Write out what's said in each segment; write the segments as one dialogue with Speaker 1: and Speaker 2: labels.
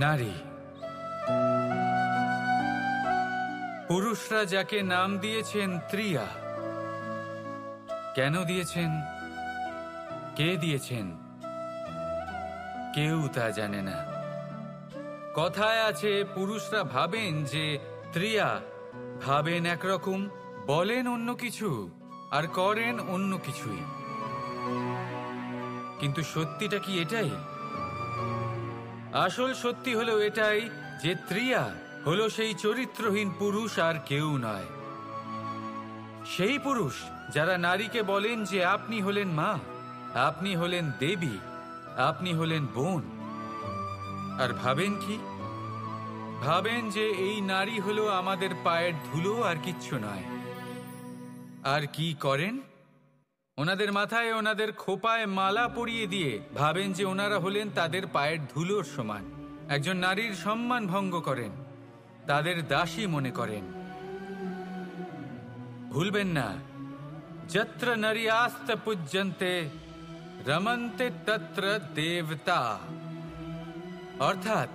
Speaker 1: নারী। পুরুষরা যাকে নাম দিয়েছেন ত্রিয়া, কেন দিয়েছেন, কে দিয়েছেন, কেউ তা জানে না। কথায় আছে পুরুষরা ভাবেন যে ত্রিয়া, ভাবেন একরকম, বলেন অন্য কিছু আর করেন অন্য কিছুই। কিন্তু সত্যিটা কি এটাই? আসল সত্যি হলো এটাই যে ত্রিয়া হলো সেই চরিত্রহীন পুরুষ আর কেউ নয়। সেই পুরুষ যারা নারীকে বলেন যে আপনি হলেন মা, আপনি হলেন দেবী, আপনি হলেন বোন। আর ভাবেন কি? ভাবেন যে এই নারী হলো আমাদের পায়ের ধুলো আর কিচ্ছু নয়। আর কি করেন? ওনাদের মাথায় ওনাদের খোপায় মালা পরিয়ে দিয়ে ভাবেন যে ওনারা হলেন তাদের পায়ের ধুলোর সমান। একজন নারীর সম্মান ভঙ্গ করেন, তাদের দাসী মনে করেন। ভুলবেন না, যত্র নারীয়াস্ত পূজ্যন্তে রমন্তে তত্র দেবতা। অর্থাৎ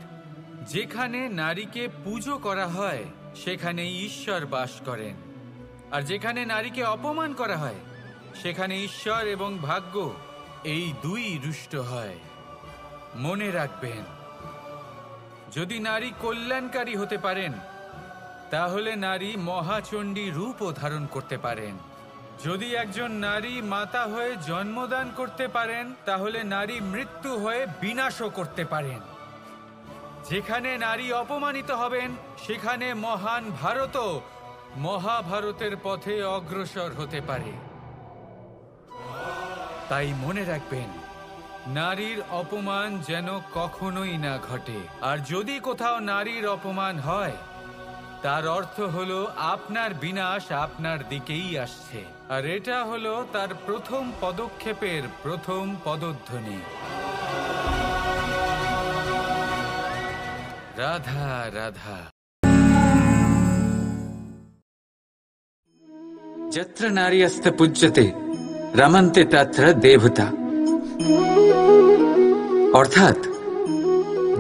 Speaker 1: যেখানে নারীকে পুজো করা হয় সেখানেই ঈশ্বর বাস করেন, আর যেখানে নারীকে অপমান করা হয় সেখানে ঈশ্বর এবং ভাগ্য এই দুই রুষ্ট হয়। মনে রাখবেন, যদি নারী কল্যাণকারী হতে পারেন তাহলে নারী মহাচণ্ডী রূপও ধারণ করতে পারেন। যদি একজন নারী মাতা হয়ে জন্মদান করতে পারেন তাহলে নারী মৃত্যু হয়ে বিনাশও করতে পারেন। যেখানে নারী অপমানিত হবেন সেখানে মহান ভারতও মহাভারতের পথে অগ্রসর হতে পারে। তাই মনে রাখবেন, নারীর অপমান যেন কখনোই না ঘটে। আর যদি কোথাও নারীর অপমান হয় তার অর্থ হলো আপনার বিনাশ আপনার দিকেই আসছে। আর এটা হলো তার প্রথম পদক্ষেপের প্রথম পদধ্বনি। রাধা রাধা। যত্র নারীয়স্ত পূজ্যতে রমন্তে তত্র দেবতা। অর্থাৎ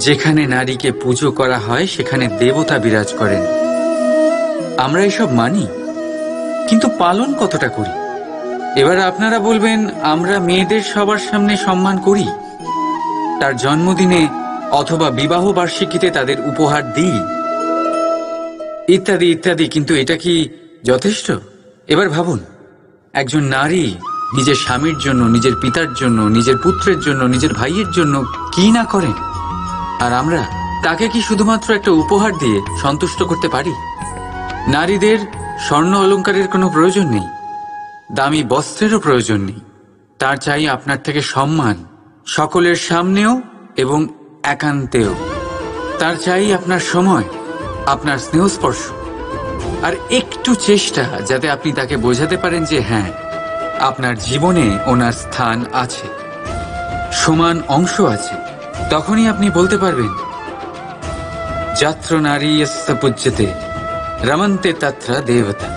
Speaker 1: যেখানে নারীকে পুজো করা হয় সেখানে দেবতা বিরাজ করেন। আমরা এসব মানি, কিন্তু পালন কতটা করি? এবার আপনারা বলবেন, আমরা মেয়েদের সবার সামনে সম্মান করি, তার জন্মদিনে অথবা বিবাহ বার্ষিকীতে তাদের উপহার দিই, ইত্যাদি ইত্যাদি। কিন্তু এটা কি যথেষ্ট? এবার ভাবুন, একজন নারী নিজের স্বামীর জন্য, নিজের পিতার জন্য, নিজের পুত্রের জন্য, নিজের ভাইয়ের জন্য কি না করেন, আর আমরা তাকে কি শুধুমাত্র একটা উপহার দিয়ে সন্তুষ্ট করতে পারি? নারীদের স্বর্ণ অলংকারের কোনো প্রয়োজন নেই, দামি বস্ত্রেরও প্রয়োজন নেই। তার চাই আপনার থেকে সম্মান, সকলের সামনেও এবং একান্তেও। তার চাই আপনার সময়, আপনার স্নেহস্পর্শ, আর একটু চেষ্টা যাতে আপনি তাকে বোঝাতে পারেন যে হ্যাঁ, আপনার জীবনে ওনার স্থান আছে, সমান অংশ আছে। তখনই আপনি বলতে পারবেন, যত্র নারীয়স্ত পূজ্যতে রমন্তে তত্র দেবতা।